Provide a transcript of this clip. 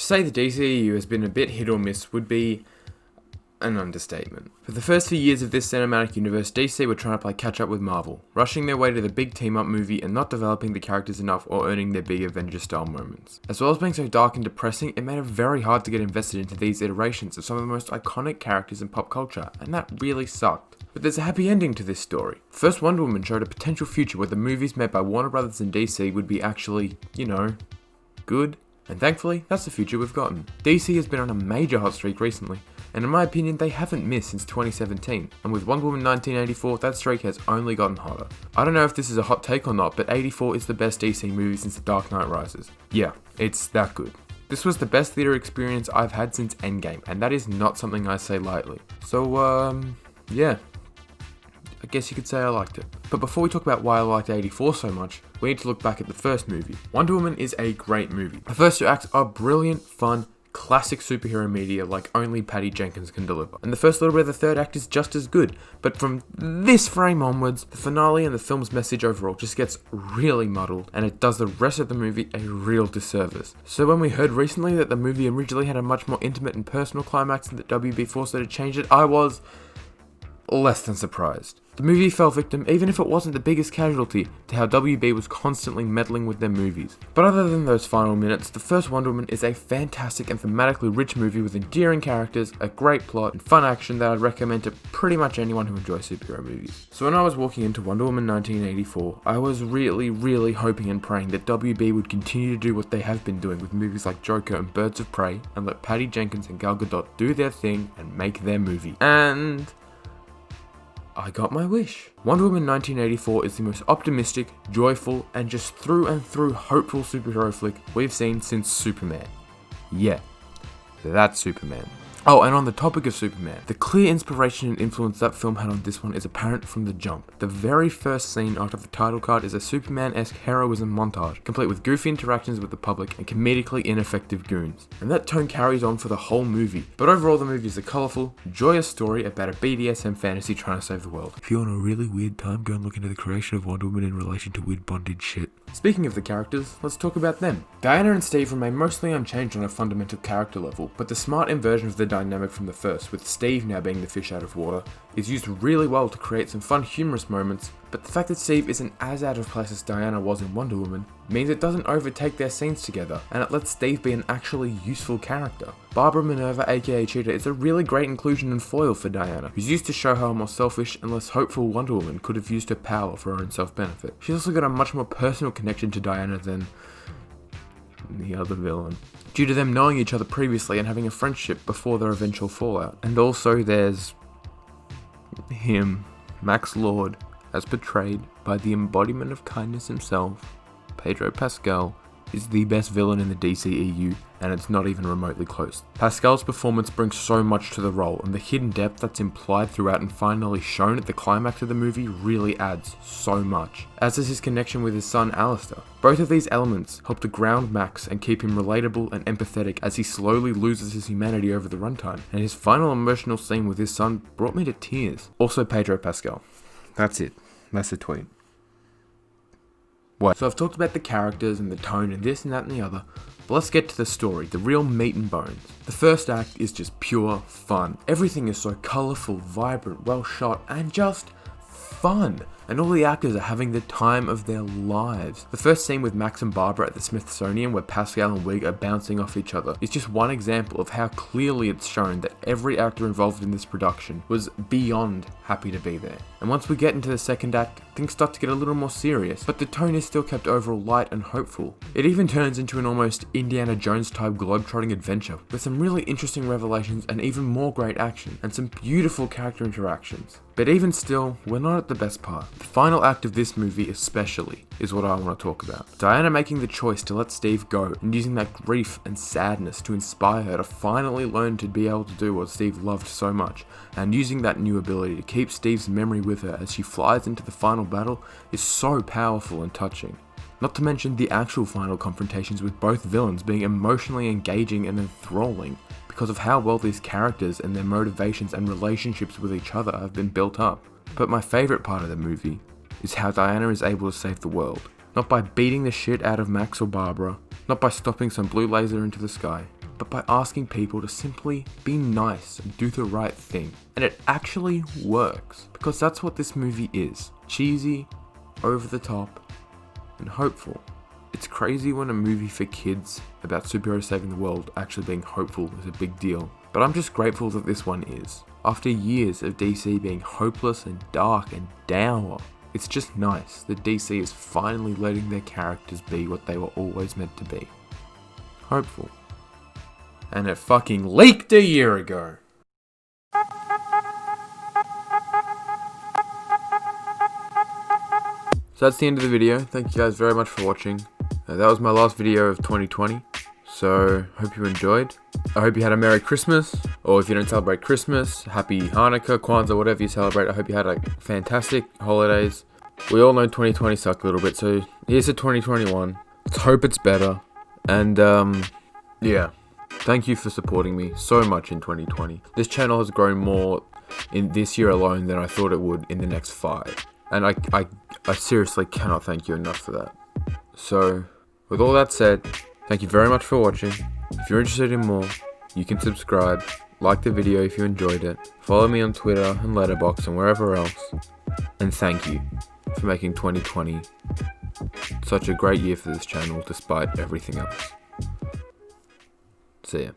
say the DCEU has been a bit hit or miss would be an understatement. For the first few years of this cinematic universe, DC were trying to play catch up with Marvel, rushing their way to the big team up movie and not developing the characters enough or earning their big Avengers style moments. As well as being so dark and depressing, it made it very hard to get invested into these iterations of some of the most iconic characters in pop culture, and that really sucked. But there's a happy ending to this story. First Wonder Woman showed a potential future where the movies made by Warner Brothers and DC would be actually, good. And thankfully, that's the future we've gotten. DC has been on a major hot streak recently, and in my opinion, they haven't missed since 2017, and with Wonder Woman 1984, that streak has only gotten hotter. I don't know if this is a hot take or not, but 84 is the best DC movie since The Dark Knight Rises. Yeah, it's that good. This was the best theatre experience I've had since Endgame, and that is not something I say lightly. So, yeah. I guess you could say I liked it. But before we talk about why I liked 84 so much, we need to look back at the first movie. Wonder Woman is a great movie. The first two acts are brilliant, fun, classic superhero media like only Patty Jenkins can deliver. And the first little bit of the third act is just as good. But from this frame onwards, the finale and the film's message overall just gets really muddled, and it does the rest of the movie a real disservice. So when we heard recently that the movie originally had a much more intimate and personal climax and that WB forced her to change it, I was less than surprised. The movie fell victim, even if it wasn't the biggest casualty, to how WB was constantly meddling with their movies. But other than those final minutes, the first Wonder Woman is a fantastic and thematically rich movie with endearing characters, a great plot, and fun action that I'd recommend to pretty much anyone who enjoys superhero movies. So when I was walking into Wonder Woman 1984, I was really hoping and praying that WB would continue to do what they have been doing with movies like Joker and Birds of Prey, and let Patty Jenkins and Gal Gadot do their thing and make their movie. And I got my wish. Wonder Woman 1984 is the most optimistic, joyful, and just through and through hopeful superhero flick we've seen since Superman. Yeah, that's Superman. Oh, and on the topic of Superman, the clear inspiration and influence that film had on this one is apparent from the jump. The very first scene after the title card is a Superman-esque heroism montage, complete with goofy interactions with the public and comedically ineffective goons. And that tone carries on for the whole movie. But overall, the movie is a colourful, joyous story about a BDSM fantasy trying to save the world. If you're on a really weird time, go and look into the creation of Wonder Woman in relation to weird bondage shit. Speaking of the characters, let's talk about them. Diana and Steve remain mostly unchanged on a fundamental character level, but the smart inversion of the dynamic from the first, with Steve now being the fish out of water, is used really well to create some fun humorous moments, but the fact that Steve isn't as out of place as Diana was in Wonder Woman means it doesn't overtake their scenes together, and it lets Steve be an actually useful character. Barbara Minerva aka Cheetah is a really great inclusion and foil for Diana, who's used to show how a more selfish and less hopeful Wonder Woman could have used her power for her own self-benefit. She's also got a much more personal connection to Diana than the other villain, due to them knowing each other previously and having a friendship before their eventual fallout. And also there's him, Max Lord, as portrayed by the embodiment of kindness himself. Pedro Pascal is the best villain in the DCEU, and it's not even remotely close. Pascal's performance brings so much to the role, and the hidden depth that's implied throughout and finally shown at the climax of the movie really adds so much, as does his connection with his son Alistair. Both of these elements help to ground Max and keep him relatable and empathetic as he slowly loses his humanity over the runtime, and his final emotional scene with his son brought me to tears. Also Pedro Pascal. That's it. That's the tweet. What? So I've talked about the characters and the tone and this and that and the other, but let's get to the story, the real meat and bones. The first act is just pure fun. Everything is so colourful, vibrant, well shot, and just fun. And all the actors are having the time of their lives. The first scene with Max and Barbara at the Smithsonian, where Pascal and Wig are bouncing off each other, is just one example of how clearly it's shown that every actor involved in this production was beyond happy to be there. And once we get into the second act, things start to get a little more serious, but the tone is still kept overall light and hopeful. It even turns into an almost Indiana Jones type globetrotting adventure, with some really interesting revelations and even more great action, and some beautiful character interactions. But even still, we're not at the best part. The final act of this movie especially is what I want to talk about. Diana making the choice to let Steve go and using that grief and sadness to inspire her to finally learn to be able to do what Steve loved so much, and using that new ability to keep Steve's memory with her as she flies into the final battle is so powerful and touching. Not to mention the actual final confrontations with both villains being emotionally engaging and enthralling because of how well these characters and their motivations and relationships with each other have been built up. But my favourite part of the movie is how Diana is able to save the world. Not by beating the shit out of Max or Barbara, not by stopping some blue laser into the sky, but by asking people to simply be nice and do the right thing. And it actually works, because that's what this movie is. Cheesy, over the top, and hopeful. It's crazy when a movie for kids about superheroes saving the world actually being hopeful is a big deal. But I'm just grateful that this one is. After years of DC being hopeless and dark and dour, it's just nice that DC is finally letting their characters be what they were always meant to be. Hopeful. And it fucking leaked a year ago. So that's the end of the video. Thank you guys very much for watching. That was my last video of 2020. So, hope you enjoyed. I hope you had a Merry Christmas. Or if you don't celebrate Christmas, Happy Hanukkah, Kwanzaa, whatever you celebrate. I hope you had fantastic holidays. We all know 2020 sucked a little bit. So, here's to 2021. Let's hope it's better. And, yeah. Thank you for supporting me so much in 2020. This channel has grown more in this year alone than I thought it would in the next 5. And I seriously cannot thank you enough for that. So, with all that said, thank you very much for watching. If you're interested in more, you can subscribe, like the video if you enjoyed it, follow me on Twitter and Letterboxd and wherever else. And thank you for making 2020 such a great year for this channel despite everything else. See ya.